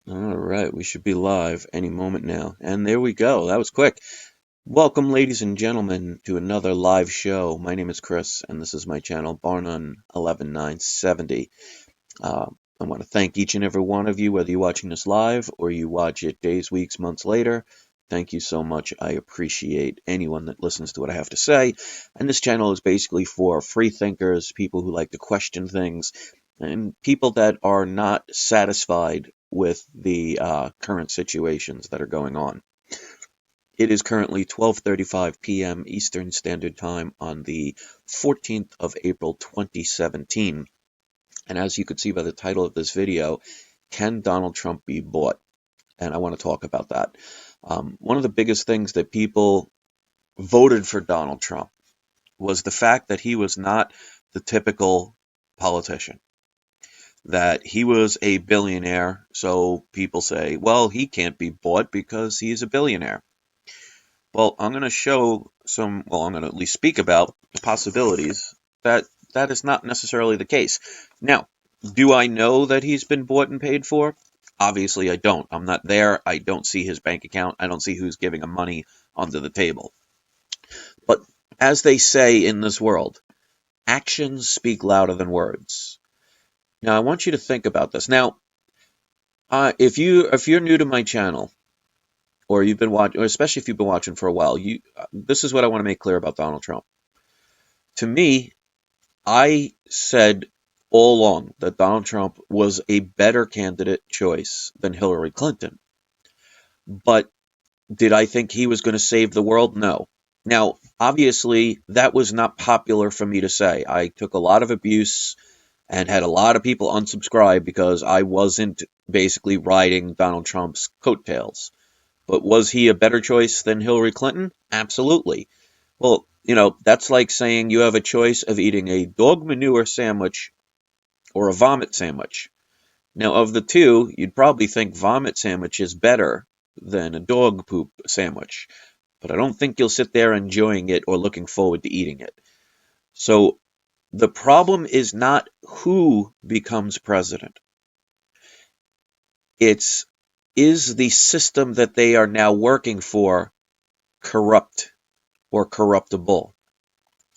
All right, we should be live any moment now. And there we go. That was quick. Welcome, ladies and gentlemen, to another live show. My name is Chris, and this is my channel, Barnum 11970. I want to thank each and every one of you, whether you're watching this live or you watch it days, weeks, months later. Thank you so much. I appreciate anyone that listens to what I have to say. And this channel is basically for free thinkers, people who like to question things, and people that are not satisfied with the current situations that are going on. It is currently 12:35 p.m. Eastern Standard Time on the 14th of April 2017. And as you can see by the title of this video, can Donald Trump be bought? And I want to talk about that. One of the biggest things that people voted for Donald Trump was the fact that he was not the typical politician, that he was a billionaire. So people say, well, he can't be bought because he's a billionaire. Well, I'm going to I'm going to at least speak about the possibilities that that is not necessarily the case. Now, do I know that he's been bought and paid for? Obviously, I don't. I'm not there. I don't see his bank account. I don't see who's giving him money under the table. But as they say in this world, actions speak louder than words. Now, I want you to think about this. Now, if you're new to my channel, or you've been watching, or especially if you've been watching for a while, this is what I want to make clear about Donald Trump. To me, I said all along that Donald Trump was a better candidate choice than Hillary Clinton. But did I think he was going to save the world? No. Now, obviously, that was not popular for me to say. I took a lot of abuse and had a lot of people unsubscribe because I wasn't basically riding Donald Trump's coattails. But was he a better choice than Hillary Clinton? Absolutely. Well, that's like saying you have a choice of eating a dog manure sandwich or a vomit sandwich. Now, of the two, you'd probably think vomit sandwich is better than a dog poop sandwich. But I don't think you'll sit there enjoying it or looking forward to eating it. So the problem is not who becomes president. It's, is the system that they are now working for corrupt or corruptible?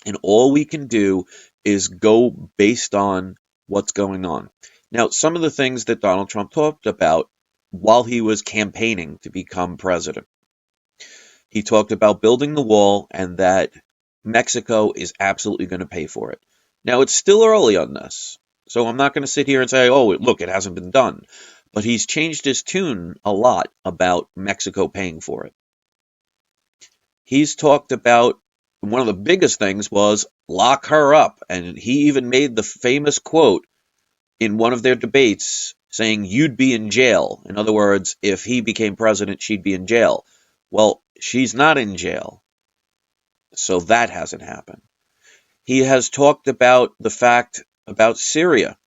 And all we can do is go based on what's going on. Now, some of the things that Donald Trump talked about while he was campaigning to become president, he talked about building the wall and that Mexico is absolutely going to pay for it. Now, it's still early on this, so I'm not going to sit here and say, oh, look, it hasn't been done. But he's changed his tune a lot about Mexico paying for it. He's talked about, one of the biggest things was lock her up. And he even made the famous quote in one of their debates saying, you'd be in jail. In other words, if he became president, she'd be in jail. Well, she's not in jail. So that hasn't happened. He has talked about the fact about Syria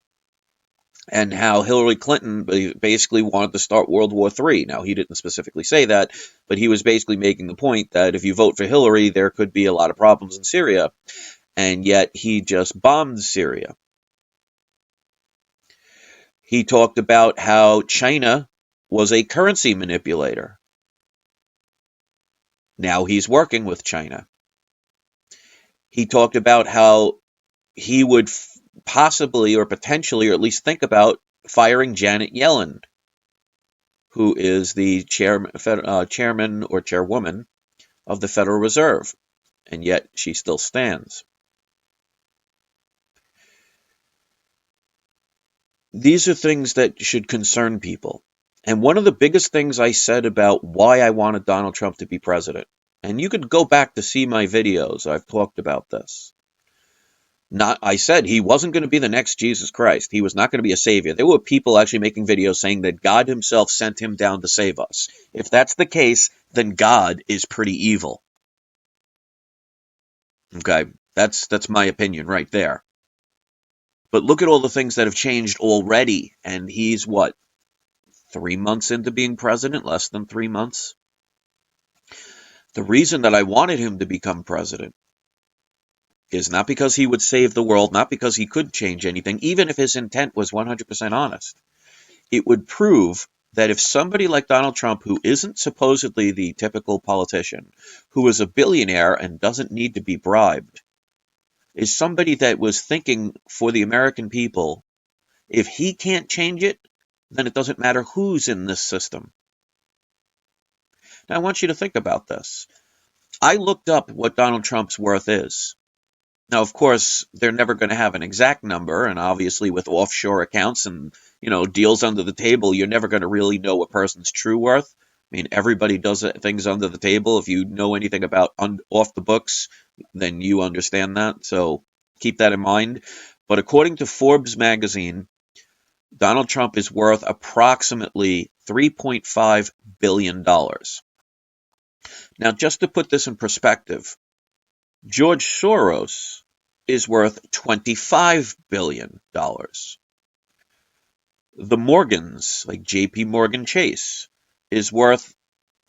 and how Hillary Clinton basically wanted to start World War III. Now, he didn't specifically say that, but he was basically making the point that if you vote for Hillary, there could be a lot of problems in Syria, and yet he just bombed Syria. He talked about how China was a currency manipulator. Now he's working with China. He talked about how he would possibly or potentially, or at least think about firing Janet Yellen, who is the chairman or chairwoman of the Federal Reserve, and yet she still stands. These are things that should concern people. And one of the biggest things I said about why I wanted Donald Trump to be president, and you could go back to see my videos, I've talked about this. I said he wasn't going to be the next Jesus Christ. He was not going to be a savior. There were people actually making videos saying that God himself sent him down to save us. If that's the case, then God is pretty evil. Okay, that's my opinion right there. But look at all the things that have changed already, and he's what, 3 months into being president, less than 3 months? The reason that I wanted him to become president is not because he would save the world, not because he could change anything, even if his intent was 100% honest. It would prove that if somebody like Donald Trump, who isn't supposedly the typical politician, who is a billionaire and doesn't need to be bribed, is somebody that was thinking for the American people, if he can't change it, then it doesn't matter who's in this system. Now, I want you to think about this. I looked up what Donald Trump's worth is. Now, of course, they're never going to have an exact number, and obviously with offshore accounts and, deals under the table, you're never going to really know a person's true worth. I mean, everybody does things under the table. If you know anything about off the books, then you understand that. So keep that in mind. But according to Forbes magazine, Donald Trump is worth approximately $3.5 billion. Now, just to put this in perspective, George Soros is worth $25 billion. The Morgans, like JP Morgan Chase, is worth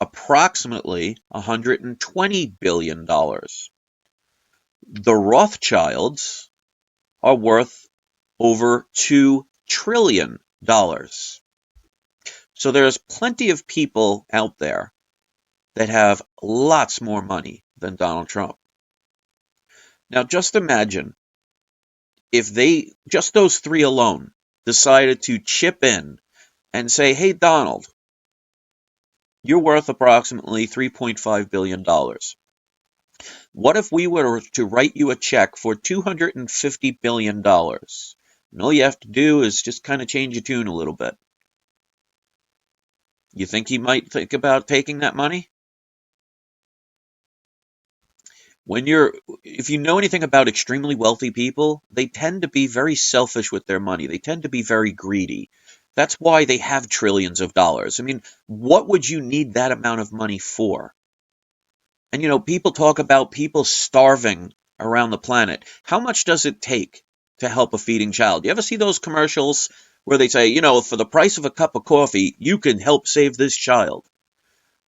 approximately $120 billion. The Rothschilds are worth over $2 trillion. So there's plenty of people out there that have lots more money than Donald Trump. Now just imagine if just those three alone, decided to chip in and say, hey, Donald, you're worth approximately $3.5 billion. What if we were to write you a check for $250 billion? And all you have to do is just kind of change your tune a little bit. You think he might think about taking that money? If you know anything about extremely wealthy people, they tend to be very selfish with their money. They tend to be very greedy. That's why they have trillions of dollars. I mean, what would you need that amount of money for? And people talk about people starving around the planet. How much does it take to help a feeding child? You ever see those commercials where they say, for the price of a cup of coffee, you can help save this child?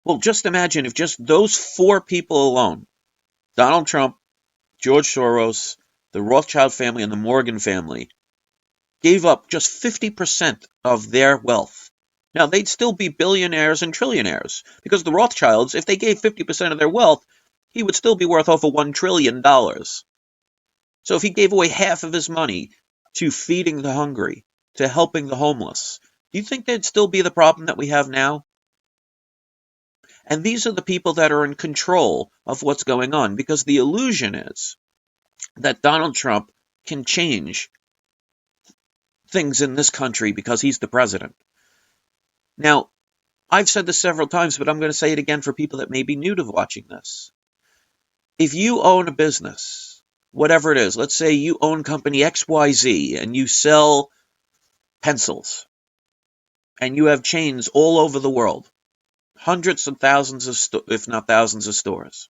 Well, just imagine if just those four people alone, Donald Trump, George Soros, the Rothschild family, and the Morgan family, gave up just 50% of their wealth. Now, they'd still be billionaires and trillionaires, because the Rothschilds, if they gave 50% of their wealth, he would still be worth over $1 trillion. So if he gave away half of his money to feeding the hungry, to helping the homeless, do you think there'd still be the problem that we have now? And these are the people that are in control of what's going on, because the illusion is that Donald Trump can change things in this country because he's the president. Now, I've said this several times, but I'm going to say it again for people that may be new to watching this. If you own a business, whatever it is, let's say you own company XYZ and you sell pencils, and you have chains all over the world, hundreds of thousands of, if not thousands of stores.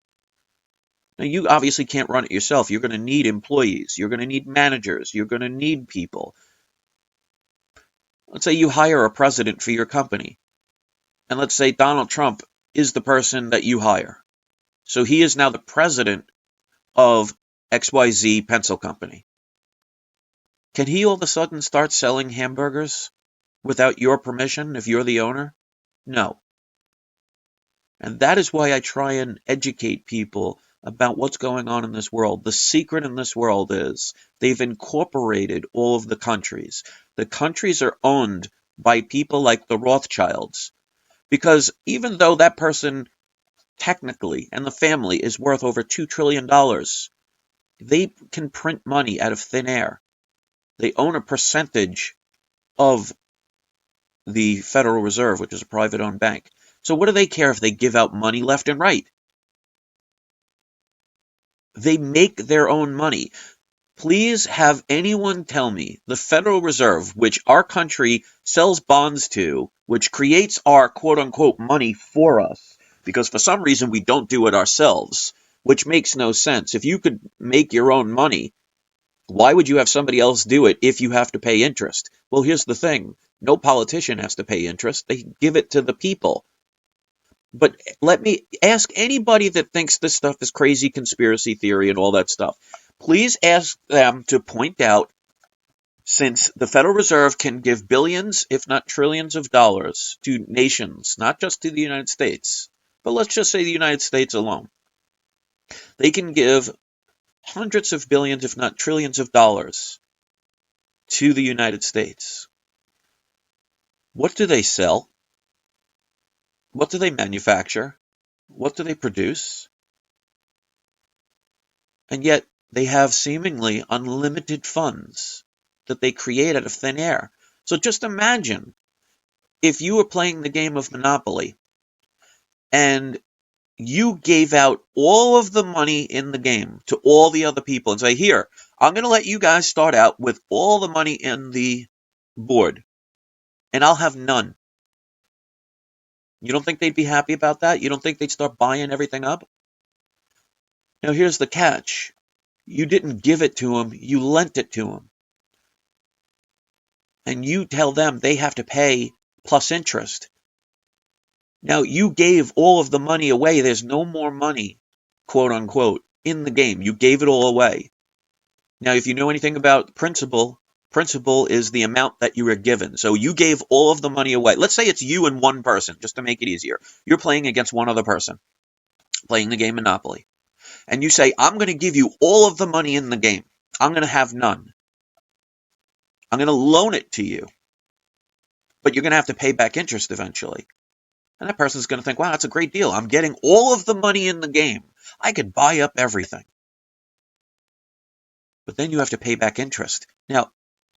Now, you obviously can't run it yourself. You're going to need employees. You're going to need managers. You're going to need people. Let's say you hire a president for your company. And let's say Donald Trump is the person that you hire. So he is now the president of XYZ Pencil Company. Can he all of a sudden start selling hamburgers without your permission if you're the owner? No. And that is why I try and educate people about what's going on in this world. The secret in this world is they've incorporated all of the countries. The countries are owned by people like the Rothschilds. Because even though that person technically and the family is worth over $2 trillion, they can print money out of thin air. They own a percentage of the Federal Reserve, which is a private-owned bank. So what do they care if they give out money left and right? They make their own money. Please have anyone tell me the Federal Reserve, which our country sells bonds to, which creates our quote-unquote money for us, because for some reason we don't do it ourselves, which makes no sense. If you could make your own money, why would you have somebody else do it if you have to pay interest? Well, here's the thing. No politician has to pay interest. They give it to the people. But let me ask anybody that thinks this stuff is crazy conspiracy theory and all that stuff. Please ask them to point out Since the Federal Reserve can give billions, if not trillions of dollars to nations, not just to the United States, but let's just say the United States alone, they can give hundreds of billions, if not trillions of dollars to the United States. What do they sell? What do they manufacture? What do they produce? And yet they have seemingly unlimited funds that they create out of thin air. So just imagine if you were playing the game of Monopoly and you gave out all of the money in the game to all the other people and say, here, I'm going to let you guys start out with all the money in the board, and I'll have none. You don't think they'd be happy about that? You don't think they'd start buying everything up? Now, here's the catch. You didn't give it to them, you lent it to them. And you tell them they have to pay plus interest. Now, you gave all of the money away. There's no more money, quote unquote, in the game. You gave it all away. Now, if you know anything about principal is the amount that you were given. So you gave all of the money away. Let's say it's you and one person, just to make it easier. You're playing against one other person, playing the game Monopoly. And you say, I'm going to give you all of the money in the game. I'm going to have none. I'm going to loan it to you. But you're going to have to pay back interest eventually. And that person's going to think, wow, that's a great deal. I'm getting all of the money in the game. I could buy up everything. But then you have to pay back interest. Now,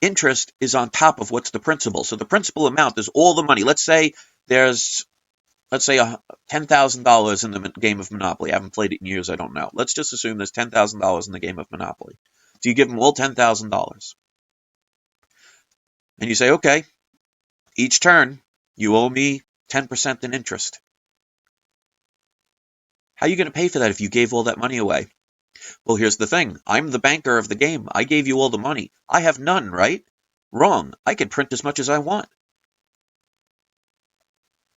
interest is on top of what's the principal. So the principal amount is all the money. Let's say there's, $10,000 in the game of Monopoly. I haven't played it in years. I don't know. Let's just assume there's $10,000 in the game of Monopoly. So you give them all $10,000. And you say, okay, each turn you owe me 10% in interest. How are you going to pay for that if you gave all that money away? Well, here's the thing. I'm the banker of the game. I gave you all the money. I have none, right? Wrong. I can print as much as I want.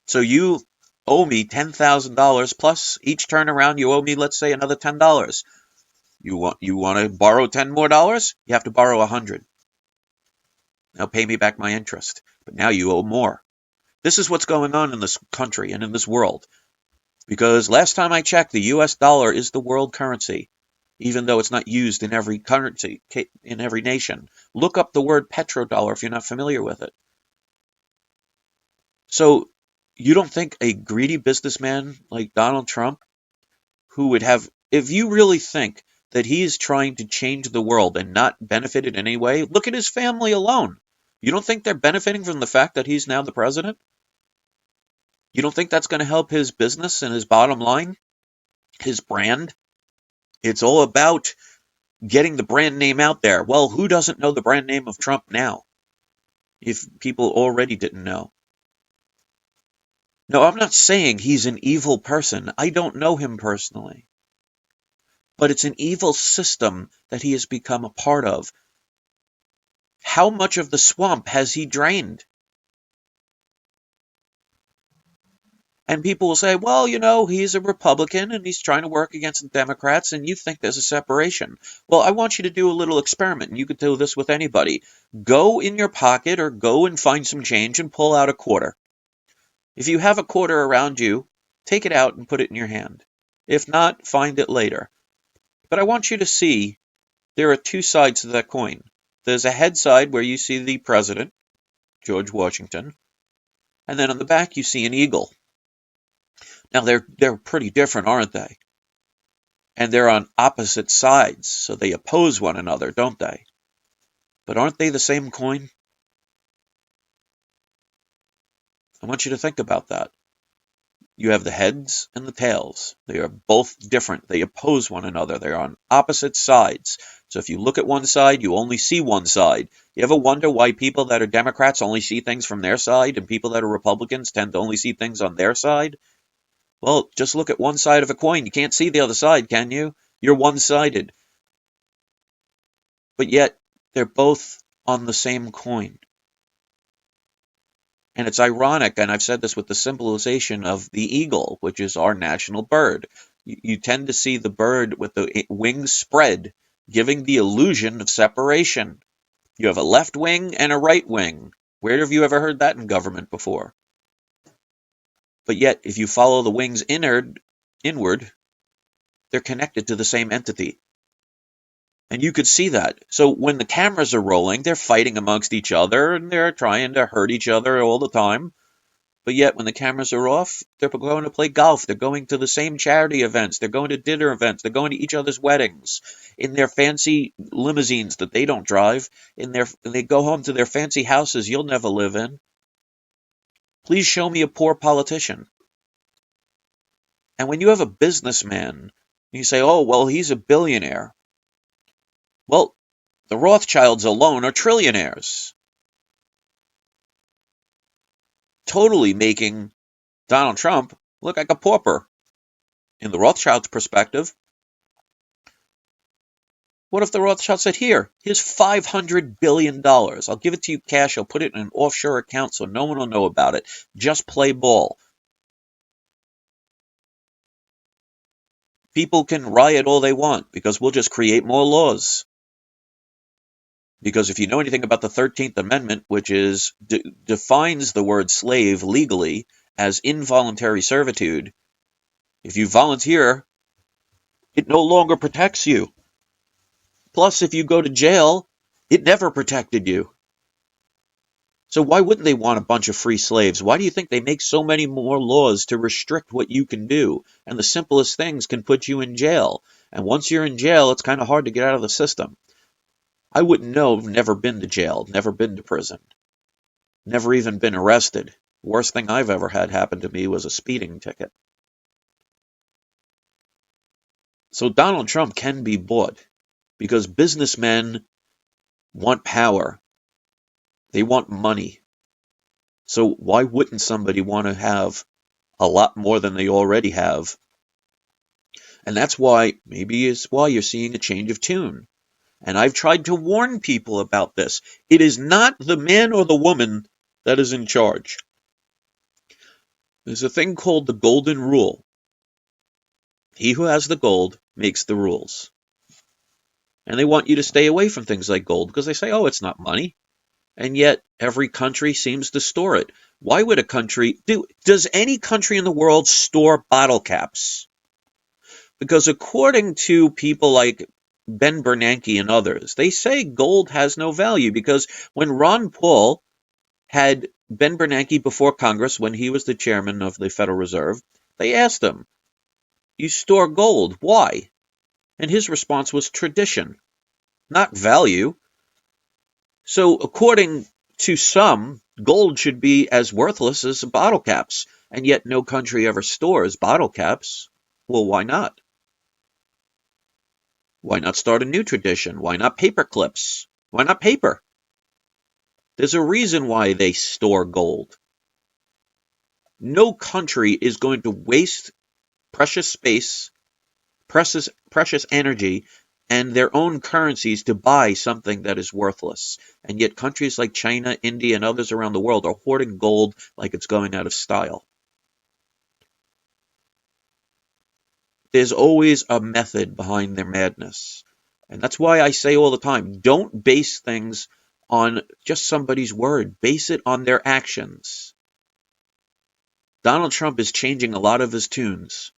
So you owe me $10,000 plus each turn around you owe me, let's say, another $10. You want to borrow $10 more? You have to borrow 100. Now pay me back my interest. But now you owe more. This is what's going on in this country and in this world. Because last time I checked, the US dollar is the world currency, even though it's not used in every currency, in every nation. Look up the word petrodollar if you're not familiar with it. So you don't think a greedy businessman like Donald Trump, who would have, if you really think that he is trying to change the world and not benefit in any way, look at his family alone. You don't think they're benefiting from the fact that he's now the president? You don't think that's going to help his business and his bottom line, his brand? It's all about getting the brand name out there. Well, who doesn't know the brand name of Trump now, if people already didn't know? No, I'm not saying he's an evil person. I don't know him personally. But it's an evil system that he has become a part of. How much of the swamp has he drained? And people will say, well, he's a Republican and he's trying to work against the Democrats and you think there's a separation. Well, I want you to do a little experiment, and you could do this with anybody. Go in your pocket or go and find some change and pull out a quarter. If you have a quarter around you, take it out and put it in your hand. If not, find it later. But I want you to see there are two sides to that coin. There's a head side where you see the president, George Washington, and then on the back you see an eagle. Now they're pretty different, aren't they? And they're on opposite sides, so they oppose one another, don't they? But aren't they the same coin? I want you to think about that. You have the heads and the tails. They are both different. They oppose one another. They're on opposite sides. So if you look at one side, you only see one side. You ever wonder why people that are Democrats only see things from their side and people that are Republicans tend to only see things on their side? Well, just look at one side of a coin. You can't see the other side, can you? You're one-sided. But yet, they're both on the same coin. And it's ironic, and I've said this with the symbolization of the eagle, which is our national bird. You tend to see the bird with the wings spread, giving the illusion of separation. You have a left wing and a right wing. Where have you ever heard that in government before? But yet, if you follow the wings inward, they're connected to the same entity. And you could see that. So when the cameras are rolling, they're fighting amongst each other and they're trying to hurt each other all the time. But yet, when the cameras are off, they're going to play golf. They're going to the same charity events. They're going to dinner events. They're going to each other's weddings in their fancy limousines that they don't drive. They go home to their fancy houses you'll never live in. Please show me a poor politician. And when you have a businessman, you say, oh, well, he's a billionaire. Well, the Rothschilds alone are trillionaires, totally making Donald Trump look like a pauper. In the Rothschilds' perspective, what if the Rothschild said, here's $500 billion. I'll give it to you cash. I'll put it in an offshore account so no one will know about it. Just play ball. People can riot all they want because we'll just create more laws. Because if you know anything about the 13th Amendment, which defines the word slave legally as involuntary servitude, if you volunteer, it no longer protects you. Plus, if you go to jail, it never protected you. So why wouldn't they want a bunch of free slaves? Why do you think they make so many more laws to restrict what you can do? And the simplest things can put you in jail. And once you're in jail, it's kind of hard to get out of the system. I wouldn't know. I've never been to jail, never been to prison, never even been arrested. Worst thing I've ever had happen to me was a speeding ticket. So Donald Trump can be bought because businessmen want power. They want money. So why wouldn't somebody want to have a lot more than they already have? And that's why, maybe it's why you're seeing a change of tune. And I've tried to warn people about this. It is not the man or the woman that is in charge. There's a thing called the golden rule. He who has the gold makes the rules. And they want you to stay away from things like gold because they say, oh, it's not money. And yet every country seems to store it. Why would a country does any country in the world store bottle caps? Because according to people like Ben Bernanke and others, they say gold has no value because when Ron Paul had Ben Bernanke before Congress, when he was the chairman of the Federal Reserve, they asked him, you store gold, why? And his response was tradition, not value. So according to some, gold should be as worthless as bottle caps, and yet no country ever stores bottle caps. Well, why not? Why not start a new tradition? Why not paper clips? Why not paper? There's a reason why they store gold. No country is going to waste precious space, precious energy, and their own currencies to buy something that is worthless. And yet countries like China, India, and others around the world are hoarding gold like it's going out of style. There's always a method behind their madness. And that's why I say all the time, don't base things on just somebody's word. Base it on their actions. Donald Trump is changing a lot of his tunes.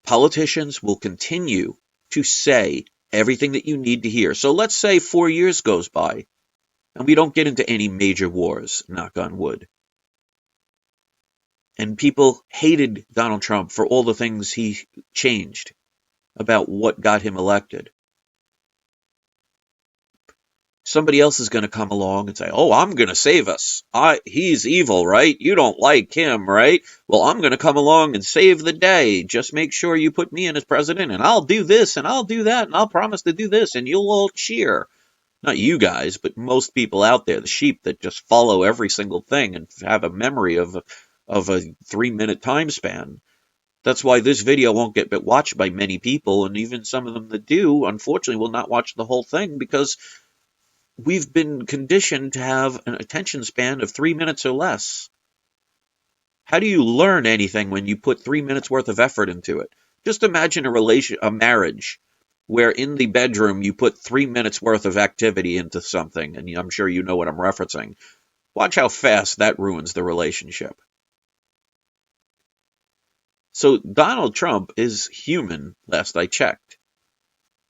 Politicians will continue to say everything that you need to hear. So let's say 4 years goes by and we don't get into any major wars, knock on wood. And people hated Donald Trump for all the things he changed about what got him elected. Somebody else is going to come along and say, oh, I'm going to save us. He's evil, right? You don't like him, right? Well, I'm going to come along and save the day. Just make sure you put me in as president, and I'll do this, and I'll do that, and I'll promise to do this, and you'll all cheer. Not you guys, but most people out there, the sheep that just follow every single thing and have a memory of a 3-minute time span. That's why this video won't get watched by many people, and even some of them that do, unfortunately, will not watch the whole thing because we've been conditioned to have an attention span of 3 minutes or less. How do you learn anything when you put 3 minutes worth of effort into it? Just imagine a marriage. where in the bedroom you put 3 minutes worth of activity into something, and I'm sure you know what I'm referencing. Watch how fast that ruins the relationship. So Donald Trump is human, last I checked.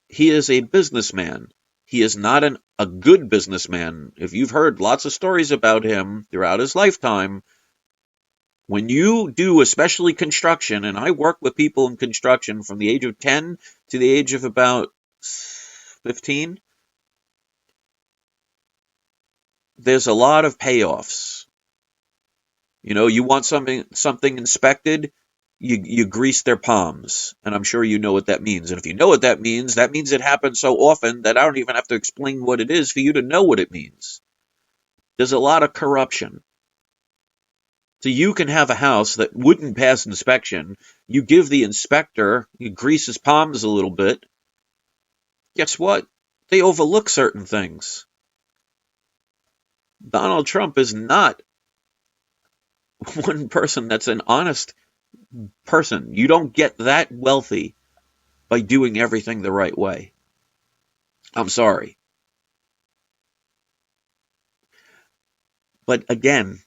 He is a businessman. He is not a good businessman. If you've heard lots of stories about him throughout his lifetime, when you do especially construction, and I work with people in construction from the age of 10 to the age of about 15, there's a lot of payoffs. You want something inspected, you grease their palms, and I'm sure you know what that means. And if you know what that means it happens so often that I don't even have to explain what it is for you to know what it means. There's a lot of corruption. So you can have a house that wouldn't pass inspection. You give the inspector, you grease his palms a little bit. Guess what? They overlook certain things. Donald Trump is not one person that's an honest person. You don't get that wealthy by doing everything the right way. I'm sorry. But again,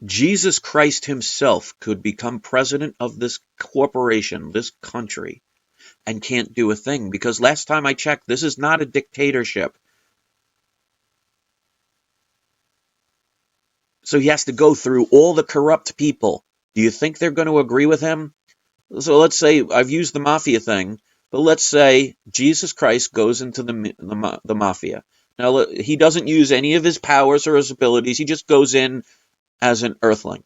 Jesus Christ himself could become president of this corporation, this country, and can't do a thing because last time I checked, this is not a dictatorship. So he has to go through all the corrupt people. Do you think they're going to agree with him? So let's say I've used the Mafia thing, but let's say Jesus Christ goes into the Mafia. Now, he doesn't use any of his powers or his abilities. He just goes in as an earthling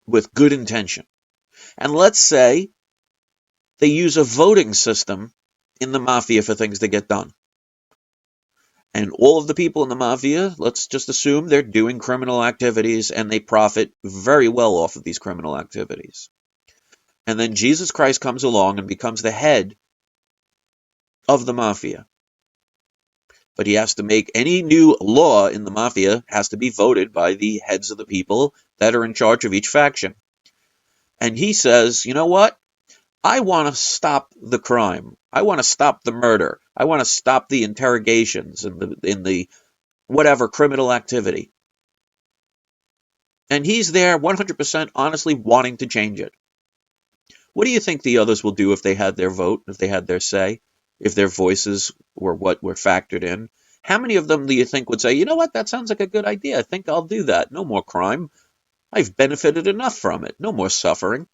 with good intention. And let's say they use a voting system in the Mafia for things to get done. And all of the people in the Mafia, let's just assume they're doing criminal activities and they profit very well off of these criminal activities. And then Jesus Christ comes along and becomes the head of the Mafia. But he has to make any new law in the Mafia has to be voted by the heads of the people that are in charge of each faction. And he says, you know what? I want to stop the crime. I want to stop the murder. I want to stop the interrogations and the whatever criminal activity. And he's there 100% honestly wanting to change it. What do you think the others will do if they had their vote, if they had their say, if their voices were what were factored in? How many of them do you think would say, you know what, that sounds like a good idea. I think I'll do that. No more crime. I've benefited enough from it. No more suffering.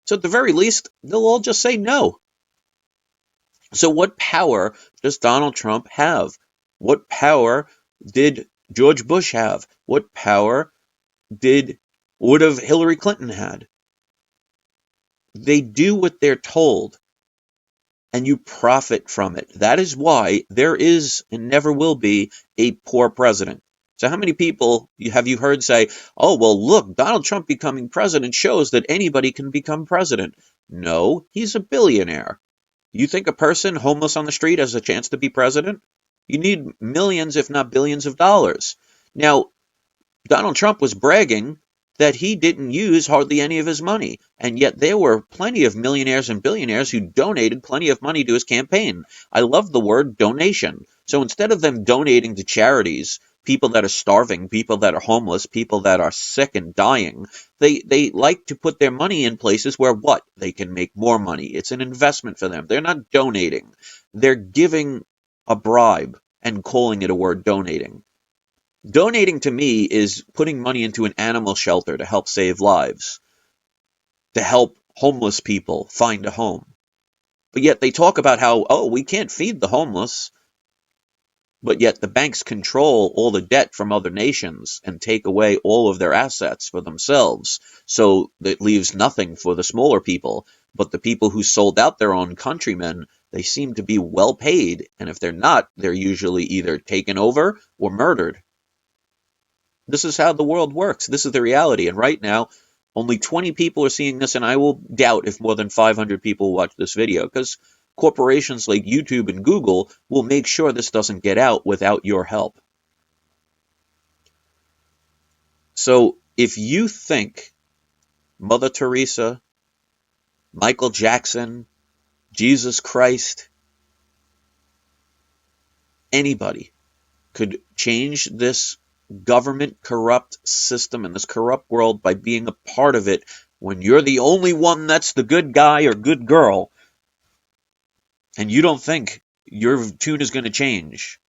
So at the very least, they'll all just say no. So what power does Donald Trump have? What power did George Bush have? What power would have Hillary Clinton had? They do what they're told, and you profit from it. That is why there is and never will be a poor president. So how many people have you heard say, oh, well, look, Donald Trump becoming president shows that anybody can become president? No, he's a billionaire. You think a person homeless on the street has a chance to be president? You need millions, if not billions of dollars. Now, Donald Trump was bragging that he didn't use hardly any of his money, and yet there were plenty of millionaires and billionaires who donated plenty of money to his campaign. I love the word donation. So instead of them donating to charities, people that are starving, people that are homeless, people that are sick and dying, they like to put their money in places where what? They can make more money. It's an investment for them. They're not donating. They're giving a bribe and calling it a word donating. Donating to me is putting money into an animal shelter to help save lives, to help homeless people find a home. But yet they talk about how, oh, we can't feed the homeless. But yet the banks control all the debt from other nations and take away all of their assets for themselves. So it leaves nothing for the smaller people. But the people who sold out their own countrymen, they seem to be well paid. And if they're not, they're usually either taken over or murdered. This is how the world works. This is the reality. And right now, only 20 people are seeing this, and I will doubt if more than 500 people watch this video, because corporations like YouTube and Google will make sure this doesn't get out without your help. So if you think Mother Teresa, Michael Jackson, Jesus Christ, anybody could change this government corrupt system and this corrupt world by being a part of it when you're the only one that's the good guy or good girl, and you don't think your tune is going to change.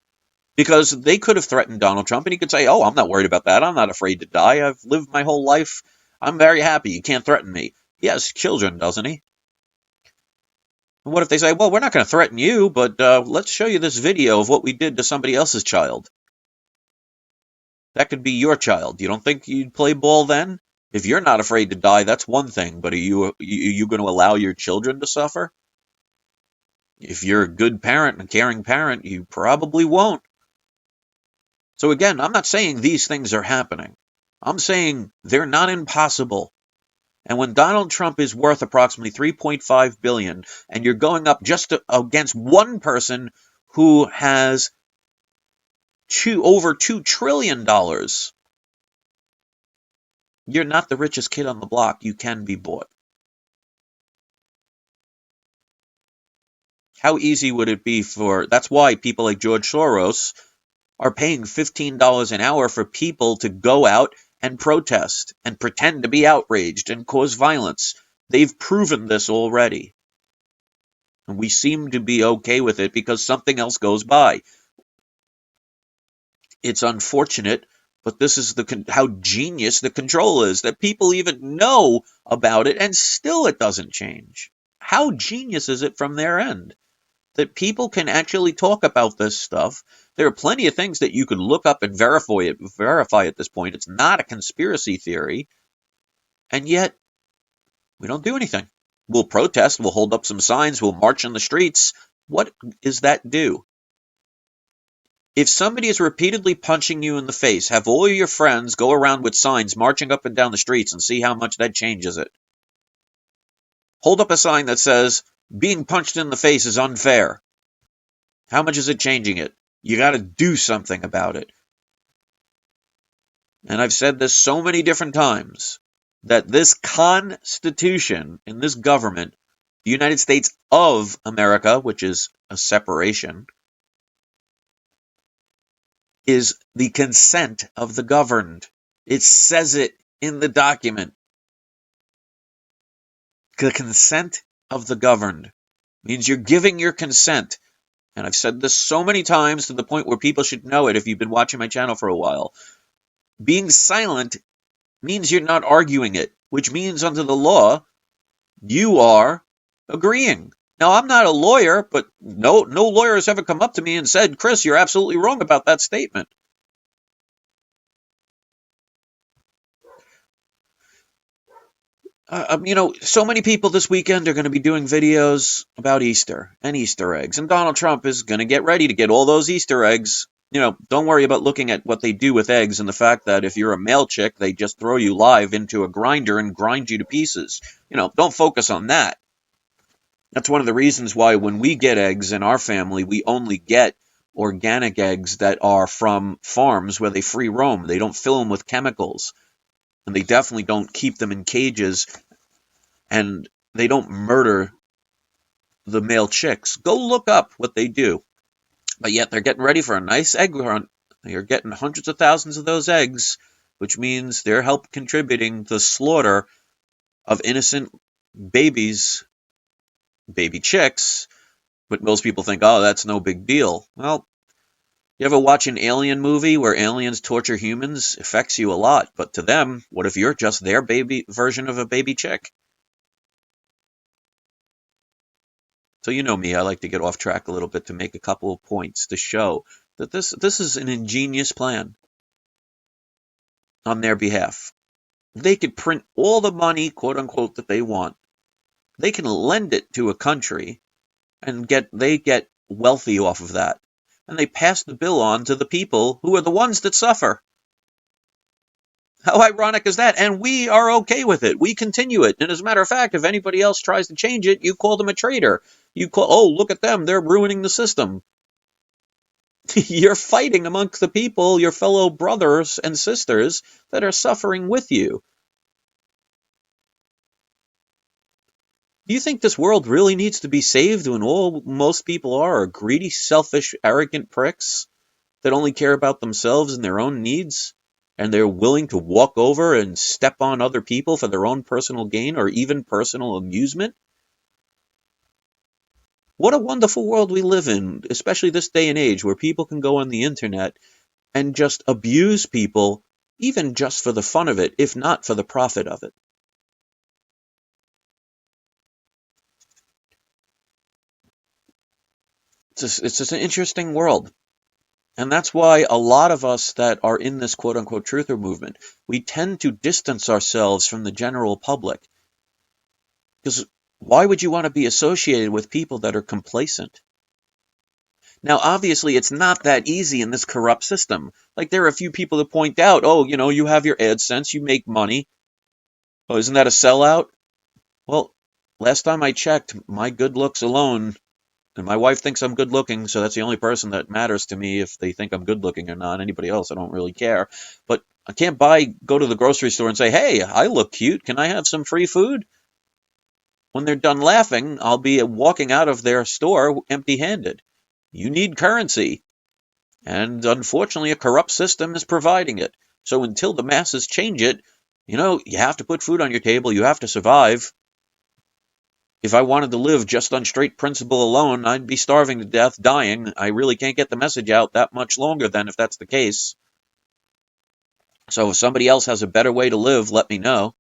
Because they could have threatened Donald Trump and he could say, oh, I'm not worried about that. I'm not afraid to die. I've lived my whole life. I'm very happy. You can't threaten me. He has children, doesn't he? And what if they say, well, we're not going to threaten you, but let's show you this video of what we did to somebody else's child. That could be your child. You don't think you'd play ball then? If you're not afraid to die, that's one thing. But are you going to allow your children to suffer? If you're a good parent and a caring parent, you probably won't. So again, I'm not saying these things are happening. I'm saying they're not impossible. And when Donald Trump is worth approximately $3.5 billion, and you're going up just against one person who has over $2 trillion, you're not the richest kid on the block. You can be bought. How easy would it be that's why people like George Soros are paying $15 an hour for people to go out and protest and pretend to be outraged and cause violence. They've proven this already. And we seem to be okay with it because something else goes by. It's unfortunate, but this is how genius the control is, that people even know about it and still it doesn't change. How genius is it from their end? That people can actually talk about this stuff. There are plenty of things that you could look up and verify at this point. It's not a conspiracy theory. And yet, we don't do anything. We'll protest, we'll hold up some signs, we'll march in the streets. What does that do? If somebody is repeatedly punching you in the face, have all your friends go around with signs marching up and down the streets and see how much that changes it. Hold up a sign that says, being punched in the face is unfair. How much is it changing it? You got to do something about it. And I've said this so many different times, that this Constitution in this government, the United States of America, which is a separation, is the consent of the governed. It says it in the document. The consent of the governed means you're giving your consent. And I've said this so many times to the point where people should know it if you've been watching my channel for a while. Being silent means you're not arguing it, which means under the law, you are agreeing. Now, I'm not a lawyer, but no lawyer has ever come up to me and said, Chris, you're absolutely wrong about that statement. So many people this weekend are going to be doing videos about Easter and Easter eggs, and Donald Trump is going to get ready to get all those Easter eggs. Don't worry about looking at what they do with eggs and the fact that if you're a male chick, they just throw you live into a grinder and grind you to pieces. Don't focus on that. That's one of the reasons why when we get eggs in our family, we only get organic eggs that are from farms where they free roam. They don't fill them with chemicals. And they definitely don't keep them in cages, and they don't murder the male chicks. Go look up what they do. But yet they're getting ready for a nice egg hunt. They're getting hundreds of thousands of those eggs, which means they're contributing to the slaughter of innocent babies, baby chicks. But most people think, oh, that's no big deal. Well, you ever watch an alien movie where aliens torture humans? It affects you a lot. But to them, what if you're just their baby version of a baby chick? So you know me, I like to get off track a little bit to make a couple of points to show that this is an ingenious plan on their behalf. They could print all the money, quote unquote, that they want. They can lend it to a country and they get wealthy off of that. And they pass the bill on to the people who are the ones that suffer. How ironic is that? And we are okay with it. We continue it. And as a matter of fact, if anybody else tries to change it, you call them a traitor. You call, oh, look at them. They're ruining the system. You're fighting amongst the people, your fellow brothers and sisters that are suffering with you. Do you think this world really needs to be saved when all most people are greedy, selfish, arrogant pricks that only care about themselves and their own needs? And they're willing to walk over and step on other people for their own personal gain or even personal amusement? What a wonderful world we live in, especially this day and age where people can go on the internet and just abuse people, even just for the fun of it, if not for the profit of it. It's just an interesting world. And that's why a lot of us that are in this quote unquote truther movement, we tend to distance ourselves from the general public. Because why would you want to be associated with people that are complacent? Now, obviously, it's not that easy in this corrupt system. Like, there are a few people that point out, oh, you have your AdSense, you make money. Oh, isn't that a sellout? Well, last time I checked, my good looks alone, and my wife thinks I'm good looking, so that's the only person that matters to me if they think I'm good looking or not. Anybody else, I don't really care. But I can't go to the grocery store and say, hey, I look cute. Can I have some free food? When they're done laughing, I'll be walking out of their store empty-handed. You need currency. And unfortunately, a corrupt system is providing it. So until the masses change it, you have to put food on your table. You have to survive. If I wanted to live just on straight principle alone, I'd be starving to death, dying. I really can't get the message out that much longer then if that's the case. So if somebody else has a better way to live, let me know.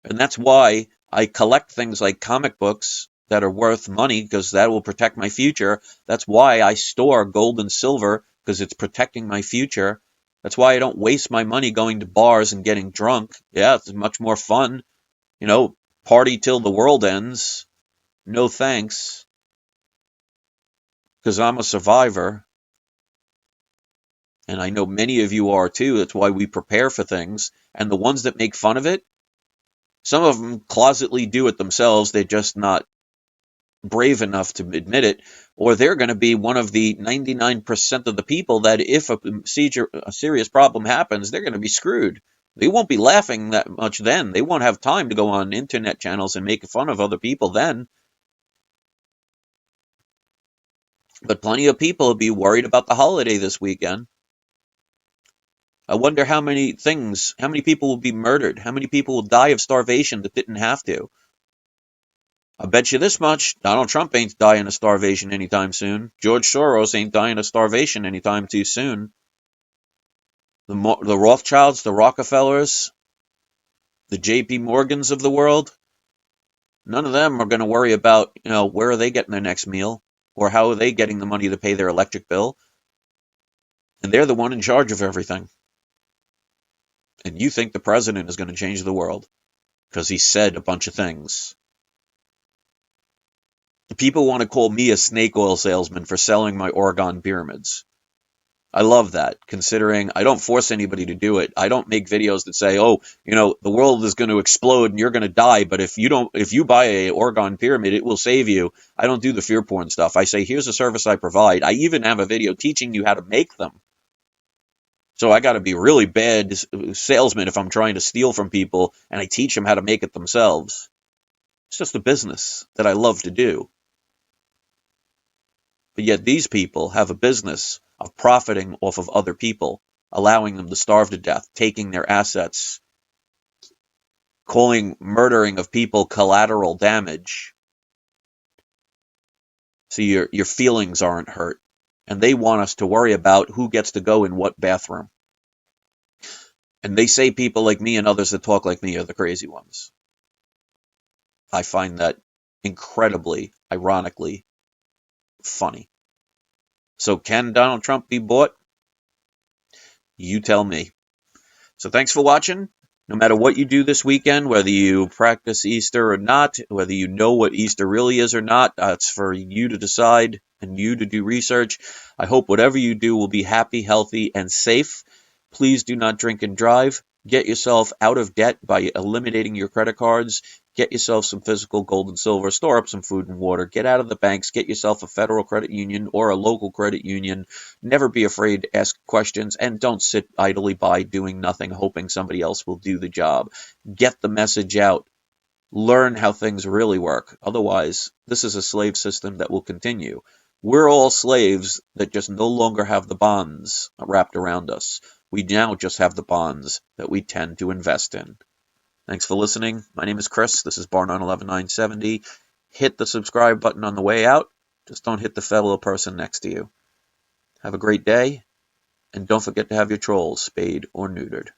And that's why I collect things like comic books that are worth money because that will protect my future. That's why I store gold and silver because it's protecting my future. That's why I don't waste my money going to bars and getting drunk. Yeah, it's much more fun. You know, party till the world ends. No thanks. Because I'm a survivor. And I know many of you are too. That's why we prepare for things. And the ones that make fun of it, some of them closetly do it themselves. They're just not brave enough to admit it, or they're going to be one of the 99% of the people that if a serious problem happens, they're going to be screwed. They won't be laughing that much then. They won't have time to go on internet channels and make fun of other people then. But plenty of people will be worried about the holiday this weekend. I wonder how many people will be murdered, how many people will die of starvation that didn't have to. I bet you this much, Donald Trump ain't dying of starvation anytime soon. George Soros ain't dying of starvation anytime too soon. The Rothschilds, the Rockefellers, the J.P. Morgans of the world, none of them are going to worry about, where are they getting their next meal or how are they getting the money to pay their electric bill. And they're the one in charge of everything. And you think the president is going to change the world because he said a bunch of things. People want to call me a snake oil salesman for selling my Oregon pyramids. I love that, considering I don't force anybody to do it. I don't make videos that say, oh, the world is going to explode and you're going to die, but if you buy a Oregon pyramid, it will save you. I don't do the fear porn stuff. I say, here's a service I provide. I even have a video teaching you how to make them. So I got to be really bad salesman if I'm trying to steal from people and I teach them how to make it themselves. It's just a business that I love to do. But yet these people have a business of profiting off of other people, allowing them to starve to death, taking their assets, calling murdering of people collateral damage. So your feelings aren't hurt. And they want us to worry about who gets to go in what bathroom. And they say people like me and others that talk like me are the crazy ones. I find that incredibly, ironically funny. So can Donald Trump be bought? You tell me. So thanks for watching. No matter what you do this weekend, whether you practice Easter or not, whether you know what Easter really is or not, it's for you to decide and you to do research. I hope whatever you do will be happy, healthy, and safe. Please do not drink and drive. Get yourself out of debt by eliminating your credit cards. Get yourself some physical gold and silver. Store up some food and water. Get out of the banks. Get yourself a federal credit union or a local credit union. Never be afraid to ask questions, and don't sit idly by doing nothing, hoping somebody else will do the job. Get the message out. Learn how things really work. Otherwise, this is a slave system that will continue. We're all slaves that just no longer have the bonds wrapped around us. We now just have the bonds that we tend to invest in. Thanks for listening. My name is Chris. This is Bar 911970. Hit the subscribe button on the way out. Just don't hit the fellow person next to you. Have a great day, and don't forget to have your trolls spayed or neutered.